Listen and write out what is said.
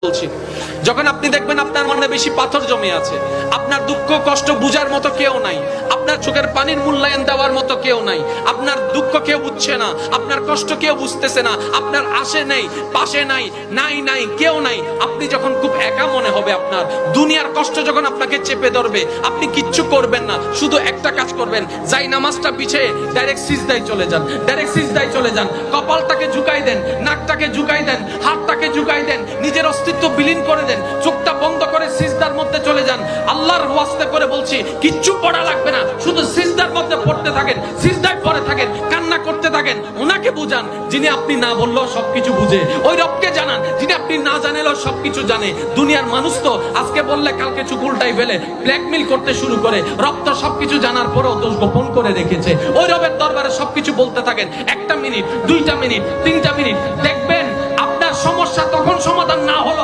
বলছি, যখন আপনি দেখবেন আপনার মনে বেশি পাথর জমে আছে, আপনার দুঃখ কষ্ট বুঝার মতো কেউ নাই, আপনার চোখের পানির মূল্যায়ন দেওয়ার মতো কেউ নাই, আপনার দুঃখ কেউ বুঝছে না, আপনার কষ্ট কেউ বুঝতেছে না, আপনার আশে নেই, পাশে নাই, নাই কেউ নাই, আপনি যখন খুব একা মনে হবে, আপনার দুনিয়ার কষ্ট যখন আপনাকে চেপে ধরবে, আপনি কিচ্ছু করবেন না, শুধু একটা কাজ করবেন, যাই নামাজটা পিছিয়ে ডাইরেক্ট সিজদায় চলে যান, কপালটাকে ঝুঁকাই দেন, নাকটাকে ঝুঁকাই দেন, হাতটাকে ঝুঁকাই দেন, নিজের অস্তিত্ব বিলীন করে দেন, চোখটা বন্ধ করে সিজদার মধ্যে চলে যান। আল্লাহর ওয়াস্তে করে বলছি, কিচ্ছু পড়া লাগবে না, শুধু সিজদার মধ্যে পড়তে থাকেন, সিজদায় পড়ে থাকেন, কান্না করতে থাকেন। ওনাকে বুঝান যিনি আপনি না বললেও সবকিছু বুঝে, ওই রবকে জানান যিনি আপনি না জানালেও সবকিছু জানে। দুনিয়ার মানুষ তো আজকে বললে কালকে চুপ উল্টাই ফেলে, ব্ল্যাকমেইল করতে শুরু করে। রব তো সবকিছু জানার পরেও দোষ গোপন করে রেখেছে। ওই রবের দরবারে সবকিছু বলতে থাকেন, 1 মিনিট, 2 মিনিট, 3 মিনিট, দেখবেন আপনার সমস্যা তখন সমাধান না হলো